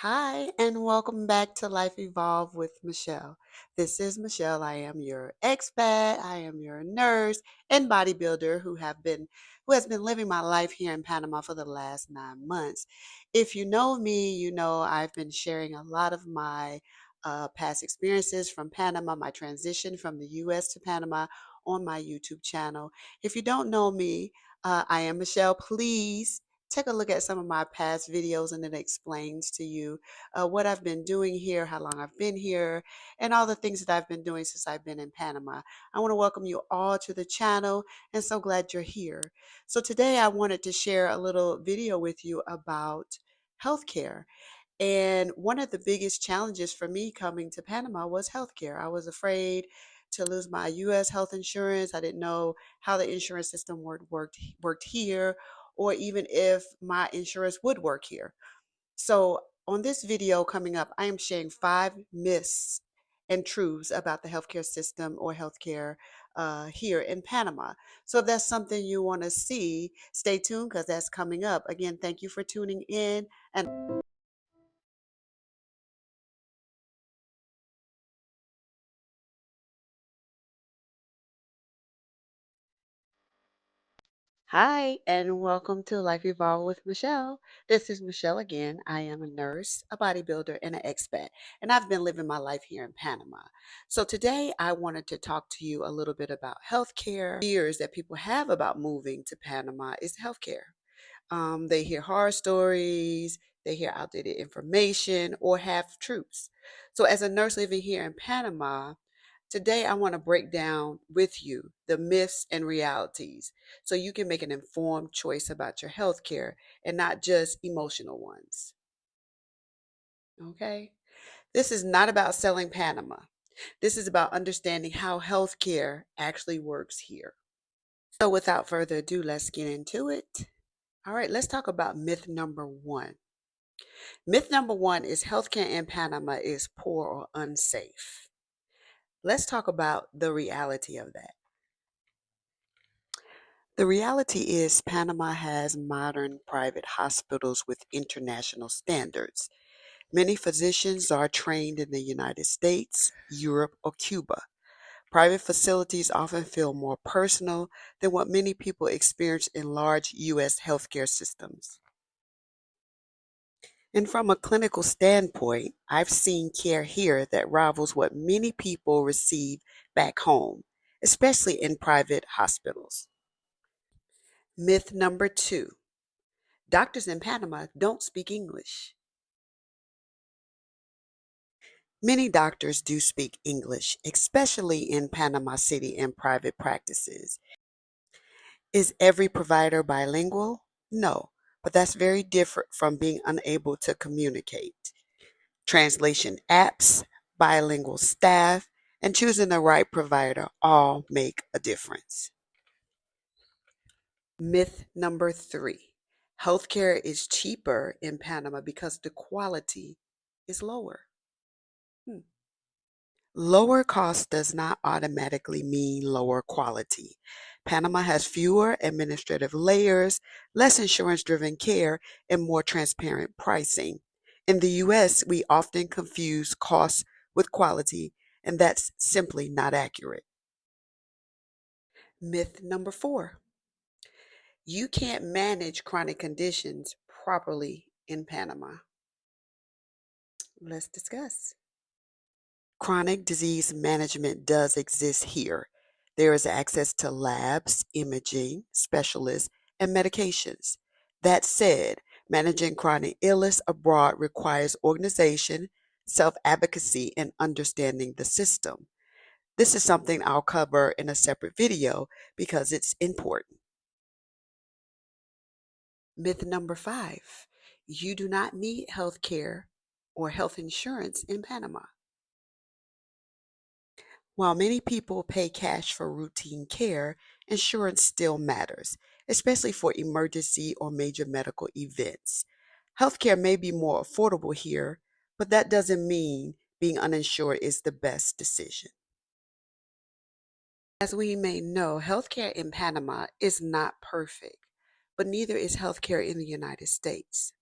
Hi, and welcome back to Life Evolve with Michelle. This is Michelle. I am your expat. I am your nurse and bodybuilder who has been living my life here in Panama for the last 9 months. If you know me, you know I've been sharing a lot of my past experiences from Panama, my transition from the U.S. to Panama on my YouTube channel. If you don't know me, I am Michelle. Please take a look at some of my past videos and it explains to you what I've been doing here, how long I've been here, and all the things that I've been doing since I've been in Panama. I want to welcome you all to the channel and so glad you're here. So today I wanted to share a little video with you about healthcare. And one of the biggest challenges for me coming to Panama was healthcare. I was afraid to lose my U.S. health insurance. I didn't know how the insurance system worked here, or even if my insurance would work here. So on this video coming up, I am sharing 5 myths and truths about the healthcare system or healthcare here in Panama. So if that's something you want to see, stay tuned because that's coming up. Again, thank you for tuning in. And hi, and welcome to Life Evolve with Michelle. This is Michelle again. I am a nurse, a bodybuilder, and an expat, and I've been living my life here in Panama. So today I wanted to talk to you a little bit about healthcare. Fears that people have about moving to Panama is healthcare. They hear horror stories, they hear outdated information, or half truths. So, as a nurse living here in Panama, today I want to break down with you the myths and realities so you can make an informed choice about your health care and not just emotional ones. Okay? This is not about selling Panama. This is about understanding how healthcare actually works here. So, without further ado, let's get into it. All right, let's talk about myth number one. Myth number one is healthcare in Panama is poor or unsafe. Let's talk about the reality of that. The reality is Panama has modern private hospitals with international standards. Many physicians are trained in the United States, Europe, or Cuba. Private facilities often feel more personal than what many people experience in large U.S. healthcare systems. And from a clinical standpoint, I've seen care here that rivals what many people receive back home, especially in private hospitals. Myth number two, doctors in Panama don't speak English. Many doctors do speak English, especially in Panama City and private practices. Is every provider bilingual? No, but that's very different from being unable to communicate. Translation apps, bilingual staff, and choosing the right provider all make a difference. Myth number three, healthcare is cheaper in Panama because the quality is lower. Hmm. Lower cost does not automatically mean lower quality. Panama has fewer administrative layers, less insurance driven care, and more transparent pricing. In the US, we often confuse cost with quality, and that's simply not accurate. Myth number four, you can't manage chronic conditions properly in Panama. Let's discuss. Chronic disease management does exist here. There is access to labs, imaging, specialists, and medications. That said, managing chronic illness abroad requires organization, self advocacy, and understanding the system. This is something I'll cover in a separate video because it's important. Myth number five, you do not need health care or health insurance in Panama. While many people pay cash for routine care, insurance still matters, especially for emergency or major medical events. Healthcare may be more affordable here, but that doesn't mean being uninsured is the best decision. As we may know, healthcare in Panama is not perfect, but neither is healthcare in the United States.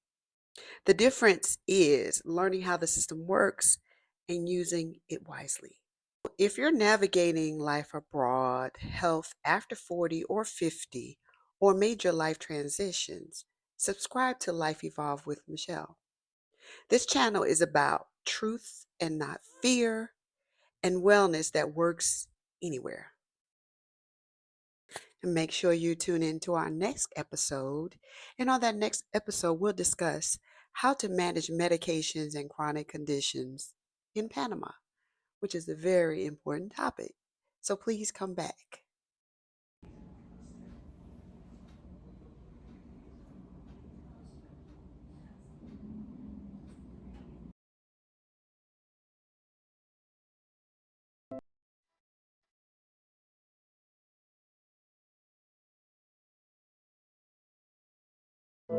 The difference is learning how the system works and using it wisely. If you're navigating life abroad, health after 40 or 50, or major life transitions, subscribe to Life Evolve with Michelle. This channel is about truth and not fear, and wellness that works anywhere. And make sure you tune in to our next episode. And on that next episode, we'll discuss how to manage medications and chronic conditions in Panama, which is a very important topic. So please come back.